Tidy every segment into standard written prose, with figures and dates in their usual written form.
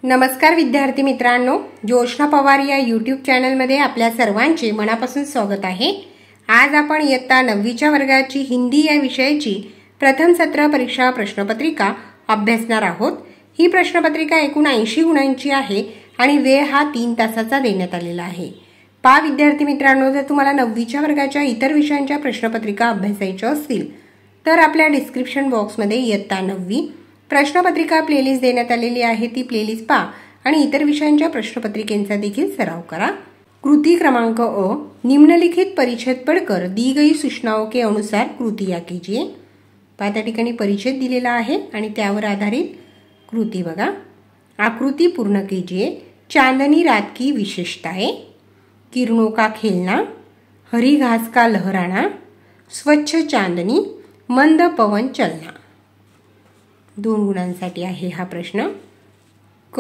नमस्कार विद्यार्थी मित्रांनो, जोशना पवार या यूट्यूब चॅनलमध्ये आपल्या सर्वांचे मनापासून स्वागत आहे। आज आपण इयत्ता 9वीच्या वर्गाची हिंदी या विषयाची प्रथम सत्र परीक्षा प्रश्नपत्रिका अभ्यासणार आहोत। ही प्रश्नपत्रिका एकूण 80 गुणांची आहे आणि वेळ हा 3 तासाचा देण्यात आलेला आहे। विद्यार्थी मित्रांनो, जर तुम्हाला 9वीच्या वर्गाच्या इतर विषयांच्या प्रश्नपत्रिका अभ्यासायच्या असतील तर आपल्या डिस्क्रिप्शन बॉक्समध्ये इयत्ता 9वी प्रश्नपत्रिका प्लेलिस्ट देण्यात आलेली आहे। ती प्लेलिस्ट पहा आणि इतर विषयांच्या प्रश्नपत्रिकेंचा देखील सराव करा। कृती क्रमांक अ, निम्नलिखित परिच्छेद पढ़कर दी गई सूचनाओं के अनुसार कृतियां कीजिए। त्या ठिकाणी परिच्छेद दिलेला आहे आणि त्यावर आधारित कृती बघा। आकृति पूर्ण कीजिए। चांदनी रात की विशेषताएं, किरणों का खेलना, हरी घास का लहराना, स्वच्छ चांदनी, मंद पवन चलना। 2 गुणांसाठी आहे हा प्रश्न। क,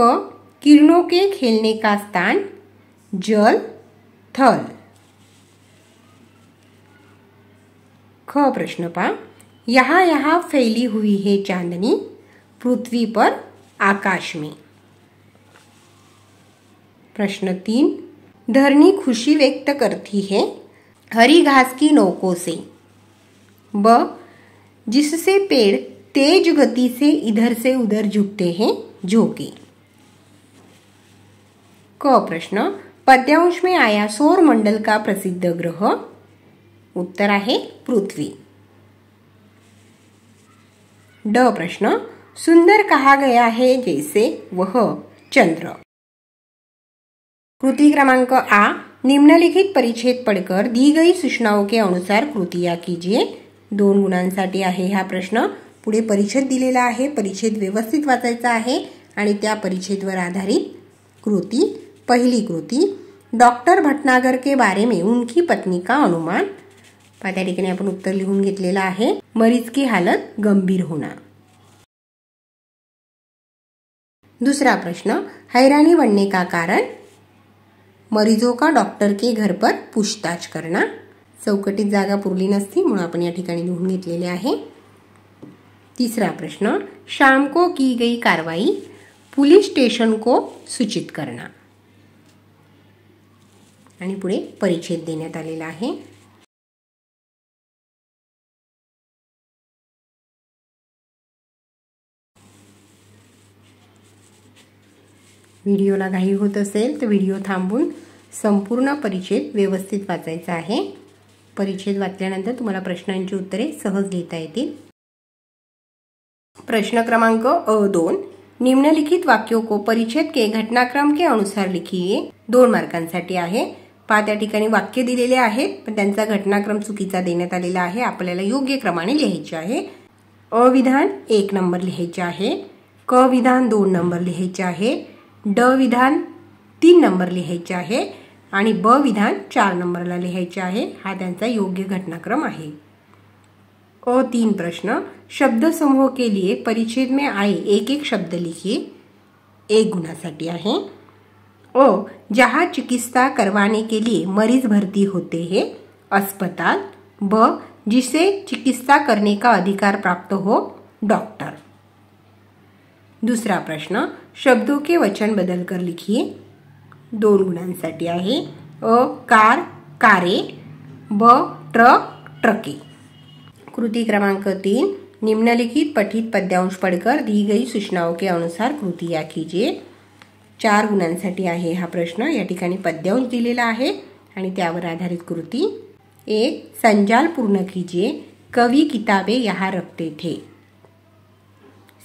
किरणों के खेलने का स्थान जल थल। ख प्रश्न पा, यहाँ यहाँ फैली हुई है चांदनी, पृथ्वी पर आकाश में। प्रश्न 3, धरनी खुशी व्यक्त करती है हरी घास की नोकों से। ब, जिससे पेड़ तेज गति से इधर से उधर झुकते हैं झोंके। क प्रश्न, पद्यांश में आया सौर मंडल का प्रसिद्ध ग्रह। उत्तर आहे पृथ्वी। ड प्रश्न, सुंदर कहा गया है जैसे वह चंद्र। कृति क्रमांक आ, निम्नलिखित परिच्छेद पढ़कर दी गई सूचनाओं के अनुसार कृतियां कीजिए। 2 गुणांसाठी आहे हा प्रश्न। पुढे परिच्छेद दिलेला आहे, परिच्छेद व्यवस्थित वाचायचा आहे आणि त्या परिच्छेदवर आधारित कृती। पहली कृती, डॉक्टर भटनागर के बारे में उनकी पत्नी का अनुमान। त्या ठिकाणी आपण उत्तर लिहून घेतलेला आहे, मरीज की हालत गंभीर होना। दूसरा प्रश्न, हैरानी बनने का कारण, मरीजों का डॉक्टर के घर पर पूछताछ करना। चौकटीत जागा पुरली नसती म्हणून आपण या ठिकाणी लिहून घेतलेले आहे। तीसरा प्रश्न, शाम को की गई कार्रवाई, पुलिस स्टेशन को सूचित करना। आणि पुढे परिच्छेद देण्यात आलेला आहे। व्हिडिओला घाई होत असेल तर व्हिडिओ थांबवून संपूर्ण परिच्छेद व्यवस्थित वाचायचा आहे। परिच्छेद वाचल्यानंतर तुम्हाला प्रश्नांची उत्तरे सहज लिहिता येतील। प्रश्न क्रमांक अ2, निम्नलिखित वाक्यों को परिच्छेद के घटनाक्रम के अनुसार लिखिए। 2 मार्कांसाठी आहे। त्या ठिकाणी वाक्य दिलेले आहेत पण त्यांचा घटनाक्रम चुकीचा देण्यात आलेला आहे। आपल्याला योग्य क्रमाने लिहायचे आहे। अ विधान 1 नंबर लिहायचे आहे, क विधान 2 नंबर लिहायचे आहे, ड विधान 3 नंबर लिहायचे आहे आणि ब विधान 4 नंबरला लिहायचे आहे। हा त्यांचा योग्य घटनाक्रम आहे। अ3 प्रश्न, शब्द समूह के लिए परिच्छेद में आए एक एक शब्द लिखिए। 1 गुणासाठी आहे। अ, जहाँ चिकित्सा करवाने के लिए मरीज भर्ती होते हैं, अस्पताल। ब, जिसे चिकित्सा करने का अधिकार प्राप्त हो, डॉक्टर। दूसरा प्रश्न, शब्दों के वचन बदलकर लिखिए। 2 गुणांसाठी आहे। अ, कार कारे, ब, ट्रक ट्रके। कृति क्रमांक 3, निम्नलिखित पठित पद्यांश पढ़कर दी गई सूचनाओं के अनुसार कृतियां कीजिए। 4 गुणांसाठी आहे हा प्रश्न। या ठिकाणी पद्यांश दिलेला आहे आणि त्यावर आधारित कृती। 1, संजाल पूर्ण कीजिए। कवि किताबें यहाँ रखते थे।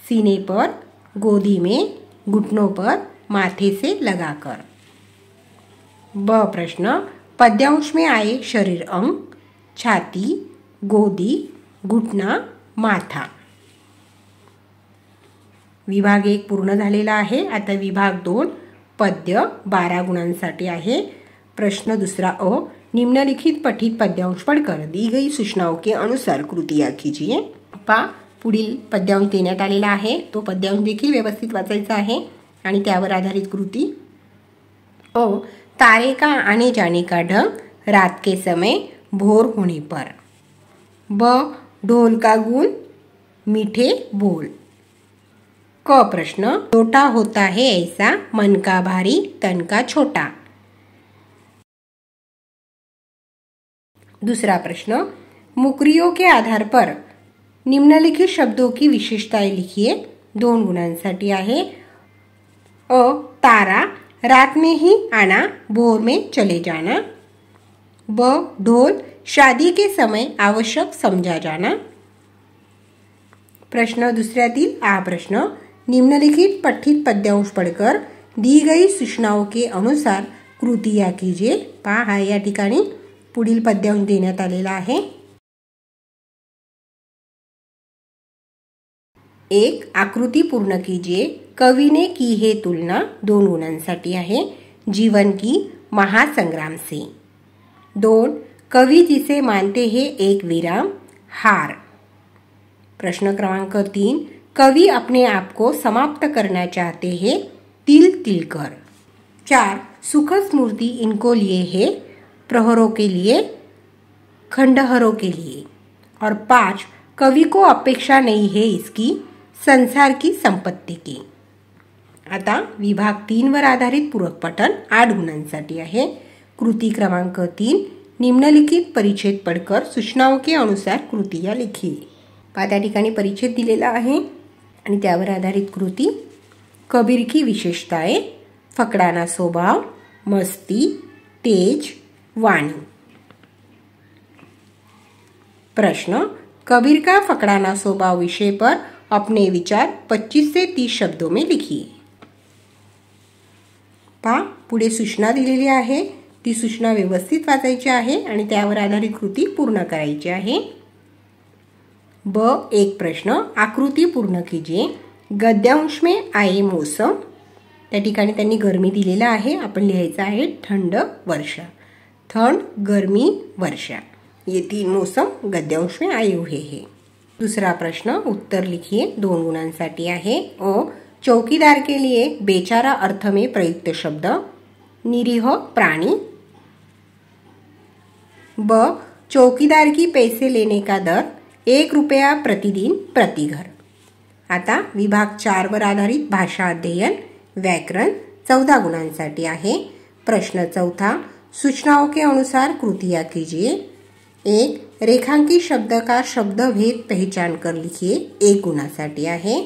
सीने पर, गोदी में, घुटनों पर, माथे से लगाकर। ब प्रश्न, पद्यांश में आए शरीर अंग, छाती, गोदी, घुटना, माथा। विभाग 1 पूर्ण झालेला आहे। आता विभाग 2 पद्य 12 गुणांसाठी आहे। प्रश्न दूसरा अ, निम्नलिखित पठित पद्यांश पढ़कर दी गई सूचनाओं के अनुसार कृतियां कीजिए। पुढील पद्यांश देण्यात आलेला आहे, तो पद्यांश देखील व्यवस्थित वाचायचा आहे आणि त्यावर आधारित कृती। अ, तारे का आने जाने का ढंग, रात के समय, भोर होने पर। ब, ढोल का गूंज, मीठे बोल। क प्रश्न, छोटा होता है ऐसा मन का भारी तन का छोटा। दूसरा प्रश्न, मुकरियों के आधार पर निम्नलिखित शब्दों की विशेषताएं लिखिए। 2 गुणांसाठी आहे। अ तारा, रात में ही आना, भोर में चले जाना। ब ढोल, शादी के समय आवश्यक समझा जाना। प्रश्न दुसऱ्यातील आ प्रश्न, निम्नलिखित पठित पद्यांश पढ़कर दी गई सूचनाओं के अनुसार कृतियां कीजिए। पहा या ठिकाणी पुढील पद्यांश देण्यात आलेला आहे। 1. आकृति पूर्ण कीजिए। कवि ने की है तुलना, 2 गुणांसाठी आहे। जीवन की महासंग्राम से। 2. कवि जिसे मानते हैं एक विराम, हार। प्रश्न क्रमांक 3, कवि अपने आप को समाप्त करना चाहते हैं, तिल तिल कर। 4. सुख स्मृति इनको लिए है, प्रहरों के लिए, खंडहरों के लिए। और 5. कवि को अपेक्षा नहीं है इसकी, संसार की संपत्ति की। आता विभाग 3 वर आधारित पूरक पठन 8 गुणांसाठी आहे। कृती क्रमांक 3, निम्नलिखित परिच्छेद पढ़कर सूचनाओं के अनुसार कृतियां लिखिए। त्या ठिकाणी परिच्छेद दिलेला आहे आणि त्यावर आधारित कृती। कबीर की विशेषताएं, फकड़ाना स्वभाव, मस्ती, तेज, वाणी। प्रश्न, कबीर का फकड़ाना स्वभाव विषय पर अपने विचार 25 से 30 शब्दों में लिखिए। पहा पुढे सूचना दिलेली आहे, ती सूचना व्यवस्थित वाचायची आहे आणि त्यावर आधारित कृती पूर्ण करायची आहे। ब 1 प्रश्न, आकृति पूर्ण कीजिए। गद्यांश में आए मौसम, त्या ठिकाणी त्यांनी गरमी दिलेला आहे, आपण लिहायचं आहे थंड वर्षा। थंड, गर्मी, वर्षा, ये 3 मौसम गद्यांश में आए हुए हैं। दूसरा प्रश्न, उत्तर लिखिए। 2 गुणांसाठी आहे। अ चौकीदार के लिए बेचारा अर्थ में प्रयुक्त शब्द, निरीह प्राणी। ब चौकीदार की पैसे लेने का दर, 1 रुपया प्रतिदिन प्रति घर। आता विभाग 4 वर आधारित भाषा अध्ययन, व्याकरण 14 गुणांसाठी आहे। प्रश्न चौथा, सूचनाओं के अनुसार कृतियां कीजिए। 1. रेखांकित शब्द का शब्द भेद पहचान कर लिखिए, 1 गुणासाठी आहे।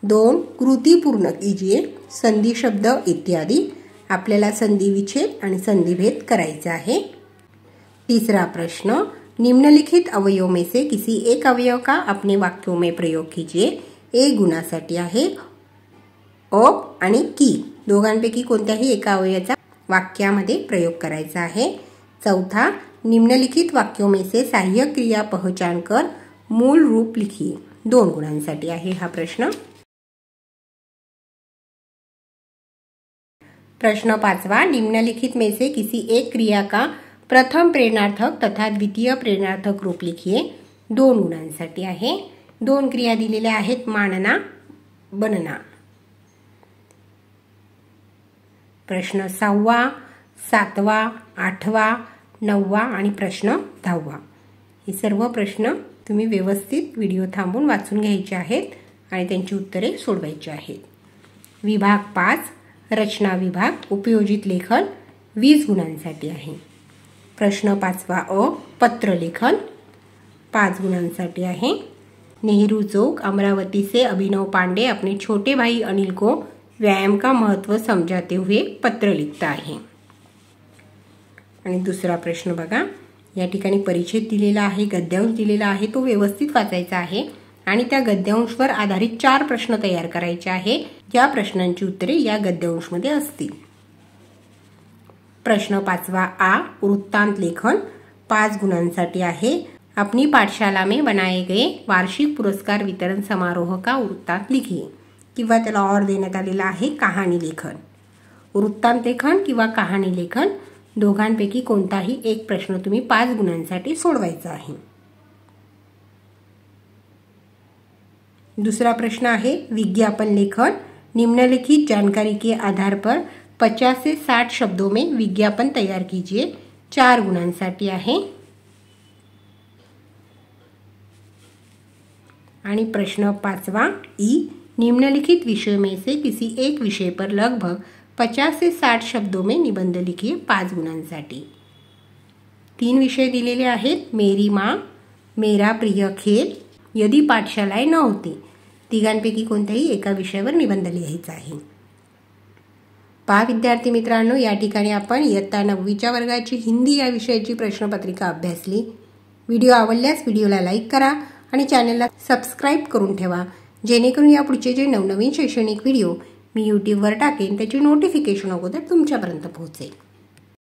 2. कृती पूर्ण कीजिए, संधि शब्द इत्यादि, आपल्याला संधि विच्छेद आणि संधि भेद करायचा आहे। तीसरा प्रश्न, निम्नलिखित अवयवों में से किसी एक अवयव का अपने वाक्यों में प्रयोग कीजिए, 1 गुणासाठी आहे। ऑफ आणि की, दोघांपैकी कोणत्याही एका अवयवाचा वाक्यामध्ये प्रयोग करायचा आहे। चौथा, निम्नलिखित वाक्यों में से सहाय्यक क्रिया पहचान कर मूल रूप लिखिए, 2 गुणांसाठी आहे हा प्रश्न। प्रश्न 5वां, निम्नलिखित में से किसी एक क्रिया का प्रथम प्रेरणार्थक तथा द्वितीय प्रेरणार्थक रूप लिखिए, 2 गुणांसाठी आहे। 2 क्रिया दिलेल्या आहेत, मानना, बनना। प्रश्न 6वा, 7वा, 8वा, 9वा आणि प्रश्न 10वा, हे सर्व प्रश्न तुम्ही व्यवस्थित व्हिडिओ थांबून वाचून घ्यायचे आहेत आणि त्यांची उत्तरे सोडवायची आहेत। विभाग 5, रचना विभाग, उपयोजित लेखन 20 गुणांसाठी आहे। प्रश्न 5वा अ, पत्र लेखन 5 गुणांसाठी आहे। नेहरू चौक, अमरावती से अभिनव पांडे अपने छोटे भाई अनिल को व्यायाम का महत्व समझाते हुए पत्र लिखता है। आणि दुसरा प्रश्न बघा, या ठिकाणी परिच्छेद दिलेला आहे, गद्यांश दिलेला आहे, तो व्यवस्थित वाचायचा आहे आणि त्या गद्यांशवर आधारित 4 प्रश्न तयार करायचे आहे, या प्रश्नांची उत्तरे या गद्यांशमध्ये असतील। प्रश्न 5वा आ, वृत्तांत लेखन 5 गुणांसाठी आहे। अपनी पाठशाला में बनाए गए वार्षिक पुरस्कार वितरण समारोह का वृत्तांत लिखिए, किंवा त्याला और देण्यात आलेला आहे कहाणी लेखन। वृत्तांत लेखन किंवा कहाणी लेखन दोघांपैकी कोणताही एक प्रश्न तुम्ही 5 गुणांसाठी सोडवायचा आहे। दूसरा प्रश्न आहे विज्ञापन लेखन, निम्नलिखित जानकारी के आधार पर 50 से 60 शब्दों में विज्ञापन तैयार कीजिए, 4 गुणांसाठी आहे। आणि प्रश्न 5वा ई, निम्नलिखित विषयों में से किसी एक विषय पर लगभग 50 से 60 शब्दों में निबंध लिखिए 5 गुणांसाठी। 3 विषय दिलेले आहेत, मेरी माँ, मेरा प्रिय खेल, यदि पाठशालाएं न होती। तिघांपैकी कोणत्याही एका विषयावर निबंध लिहायचा आहे। पहा विद्यार्थी मित्रांनो, या ठिकाणी आपण इयत्ता 9वीच्या वर्गाची हिंदी या विषयाची प्रश्नपत्रिका अभ्यासली। व्हिडिओ आवडल्यास व्हिडिओला लाईक करा आणि चॅनलला सबस्क्राईब करून ठेवा, जेणेकरून या पुढचे जे नवनवीन शैक्षणिक व्हिडिओ मी यूट्यूबवर टाकेन त्याची नोटिफिकेशन अगोदर तुमच्यापर्यंत पोहोचेल।